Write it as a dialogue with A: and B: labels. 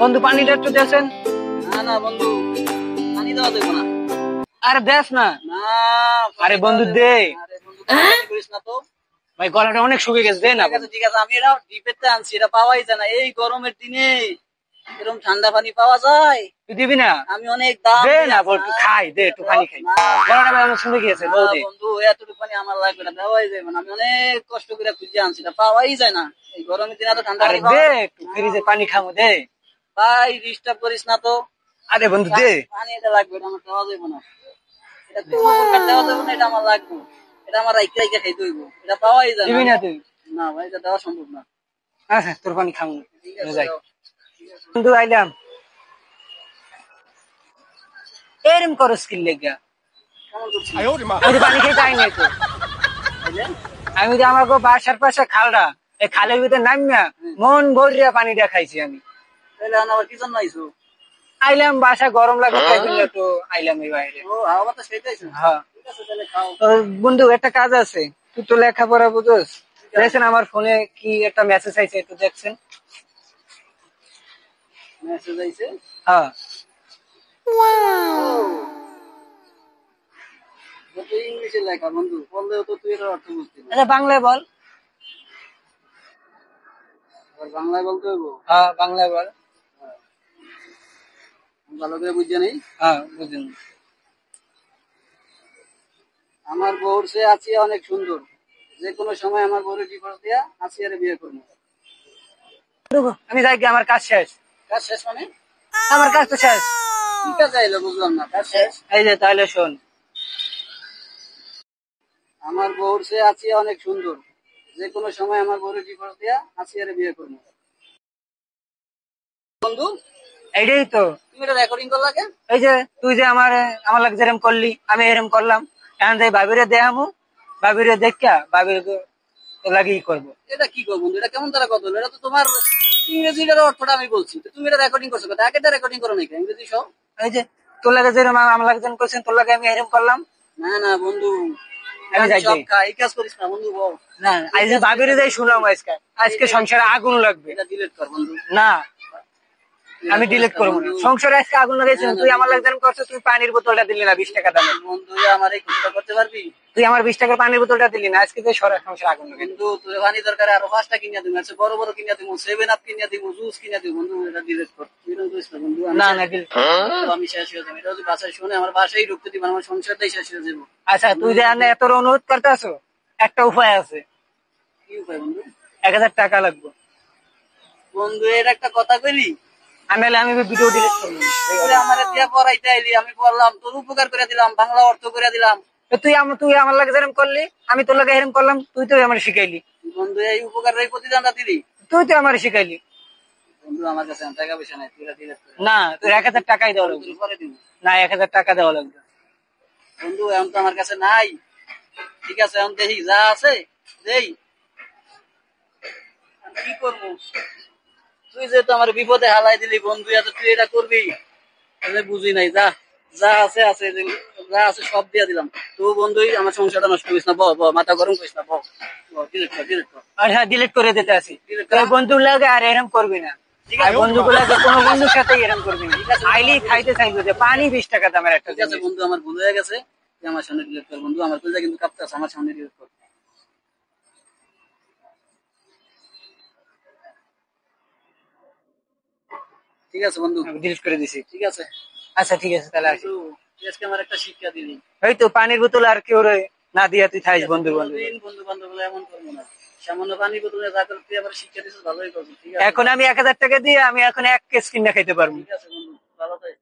A: বন্ধু পানিটা একটু দেন।
B: না না বন্ধু, পানি দেওয়া দেবো না।
A: আরে দেস না।
B: না
A: আরে বন্ধু দে।
B: আরে বন্ধু পানি করিস না তো।
A: ভাই গলাটা অনেক শুকিয়ে গেছে, দে না।
B: ঠিক আছে ঠিক আছে, আমি এটা ডিপেতে আনছি, এটা পাওয়াই যায় না এই গরমের দিনে। এরকম ঠান্ডা পানি পাওয়া যায়?
A: তুই দিবি না?
B: আমি অনেক দাম
A: দে
B: দিয়ে
A: না,
B: আনছি।
A: খাই দে, একটু পানি খাই।
B: না,
A: গলাটা ভাই অনেক শুকিয়ে গেছে,
B: না
A: দে।
B: বন্ধু, এতটুকু পানি আমার লাগবে না, দেওয়াই যাবে না। আমি অনেক কষ্ট করে খুঁজে আনছি, এটা পাওয়াই যায় না এই গরমের দিনে, এত ঠান্ডা
A: আরে
B: পানি পাওয়া
A: দে,
B: যায়?
A: একটু ফ্রিজে পানি খাবো, দে।
B: ভাই ডিস্টার্ব করিস না তো।
A: আরে বন্ধু দে।
B: পানি এটা লাগবে, এটা আমার দেওয়া যাবে না। এটা কোনো প্রকার দেওয়া যাবে না, এটা আমার লাগবে। এটা আমার রাইখা রাইখা খাইতে হইব, এটা পাওয়াই যায়
A: দিবি না তুই?
B: না ভাই, এটা দেওয়া সম্ভব না।
A: আচ্ছা তোর পানি খাবো,
B: ঠিক আছে
A: যাই।
B: দাও। ঠিক আছে।
A: বন্ধু আইলাম। এরম করস কি লেগা?
B: কেমন করছিস?
A: আমি তো পানি খেতে আই নাই তো।
B: তাইলে?
A: আমি তো আমাকে বাসার পাশে খালটা, এই খালের ভিতরে নামিয়া মন ভরিয়া পানিটা খাইছি আমি।
B: তাইলে এখন আবার কি জন্য আইছো?
A: আইলাম, বাসা গরম লাগে তাই জন্য একটু আইলাম এই বাইরে।
B: ও হাওয়া বাতাস খাইতে আইছো?
A: হ্যাঁ।
B: ঠিক আছে তাহলে খাও।
A: তো বন্ধু একটা কাজ আছে, তুই তো লেখাপড়া বুঝোস। দেখছেন আমার ফোনে কি একটা মেসেজ আইছে, একটু দেখছেন?
B: মেসেজ আইছে?
A: হ্যাঁ।
B: তো ইংলিশে লেখা বন্ধু, বললেও তো তুই এটার অর্থ বুঝতি না।
A: আচ্ছা বাংলায় বল।
B: আবার বাংলায় বলতে হইব?
A: হ্যাঁ বাংলায় বল।
B: ভালো করে বুঝে নেই।
A: হ্যাঁ বুঝুন।
B: আমার বউর সে আছিয়া অনেক সুন্দর, যে কোনো সময় আমার বউরে ডিভোর্স দিয়া আসিয়ারে বিয়ে করবো।
A: আমি যাই গিয়ে, আমার কাজ শেষ।
B: কাজ শেষ মানে?
A: আমার কাজ তো শেষ।
B: কি কাজ আইলো বুঝলাম না, কাজ শেষ?
A: এই যে তাহলে শোন।
B: আমার বউর সে আছিয়া অনেক সুন্দর, যে কোনো সময় আমার বউরে ডিভোর্স দিয়া আসিয়ারে বিয়ে করবো। বন্ধু
A: এইটাই তো।
B: তুমি এটা রেকর্ডিং করলা কেন?
A: এই যে তুই যে আমার লাগে যেরকম করলি, আমি এরকম করলাম। এখন যাই ভাবিরে দেখামু, ভাবিরে দেখা ভাবির লাগিয়ে করবো।
B: এটা কি গো বন্ধু, এটা কেমন তারা কথা হলো? এটা তো তোমার ইংরেজিটার অর্থটা আমি বলছি, তো তুমি এটা রেকর্ডিং করছো কথা, আগেটা রেকর্ডিং করো নাকি ইংরেজি সহ?
A: এই যে তোর লাগে যেরকম আমার লাগে যেরকম করছেন, তোর লাগে আমি এরকম করলাম।
B: না না বন্ধু,
A: আমি যাই
B: সব
A: যাই।
B: এই কাজ করিস না বন্ধু, বল।
A: না আজ ভাবিরে যাই শুনাম, আজকে আজকে সংসারে আগুন লাগবে।
B: এটা ডিলিট কর বন্ধু।
A: না আমি ডিলিট করবো না, সংসারে আজকে আগুন লাগাইছিস। তুই আমার লাগে যেরকম করছিস, তুই পানির বোতলটা দিলি না 20 টাকা দামে।
B: বন্ধু আমার এই ক্ষতিটা করতে পারবি?
A: তুই আমার 20 টাকার পানির বোতলটা দিলি না, আজকে যে সংসারে আগুন লাগাই।
B: বন্ধু তোর পানি দরকার, আরো 5টা কিনা দিব, আচ্ছা বড় বড় কিনা দিব, 7 আপ কিনা দিব, জুস কিনা দিব। বন্ধু এটা ডিলিট কর, এরকম করিস না বন্ধু।
A: না না delete কর।
B: আমি শেষ হয়ে যাবো, এটা যদি বাসায় শুনে আমার বাসায় ঢুকতে দিব, আমার সংসারটাই শেষ হয়ে যাবো।
A: আচ্ছা তুই যে এত অনুরোধ করতে আসো, একটা উপায় আছে।
B: কি উপায় বন্ধু?
A: 1000 টাকা লাগবে।
B: বন্ধু এর একটা কথা কইলি,
A: আনালে আমি ভিডিও ডিলিট করবো।
B: তুই আমার দিয়া পড়াইতে আইলি, আমি পড়লাম, তোর উপকার করে দিলাম, বাংলা অর্থ করে দিলাম।
A: তুই আমার লাগে যেরকম করলি, আমি তোর লাগে এরকম করলাম, তুই তো আমার শিখাইলি।
B: বন্ধু এই উপকারের প্রতিদানটা দিলি।
A: তুই তো আমার শিখাইলি।
B: বন্ধু আমার কাছে টাকা পয়সা নাই, তুই ডিলিট কর।
A: না তোর 1000 টাকাই দেওয়া লাগবে।
B: তুই পরে দিব।
A: না 1000 টাকা দেওয়া লাগবে।
B: বন্ধু এখন তো আমার কাছে নাই। ঠিক আছে এখন দেখি যা আছে দেই। আমি কি করবো? তুই যেহেতু আমার বিপদে হালাই দিলি বন্ধু, এত তুই এটা করবি তাহলে বুঝি নাই। যা যা আছে আছে, যা আছে সব দিয়ে দিলাম। তো বন্ধুই আমার সংসারটা নষ্ট করিস না, ব মাথা গরম করিস না, ডিলিট কর ডিলিট কর।
A: আর হ্যাঁ ডিলিট করে দিতে আসি।
B: Delete
A: তোর
B: কর।
A: বন্ধুর লাগে আর এরকম করবি না।
B: ঠিক
A: আর
B: আছে
A: বন্ধুগুলাকে কোনো বন্ধুর সাথে এরকম করবি না। আইলি খাইতে চাইবো যে পানি 20 টাকা দামের একটা
B: ঠিক আছে
A: জিনিস।
B: বন্ধু, আমার ভুল হয়ে গেছে, তুই আমার সামনে ডিলিট কর বন্ধু। আমার কলিজা কিন্তু কাঁপতেছে, আমার সামনে ডিলিট কর। ঠিক আছে বন্ধু,
A: ডিলিট করে দিছি।
B: ঠিক আছে।
A: আচ্ছা ঠিক আছে তাহলে আসি।
B: বন্ধু, তুই আজকে আমার একটা শিক্ষা দিলি।
A: এই তো পানির বোতল আর কেউ না দিয়া তুই থাইস বন্ধু বন্ধু।
B: কোনোদিন বন্ধু বান্ধব এমন করবো না। সামান্য পানি বোতলে যা করে তুই আবার শিক্ষা দিছিস, ভালোই করছিস। ঠিক আছে
A: এখন আমি 1000 টাকা দিয়ে আমি এখন 1 কেস কিনে খাইতে পারবো।
B: ঠিক আছে বন্ধু, ভালো থাক।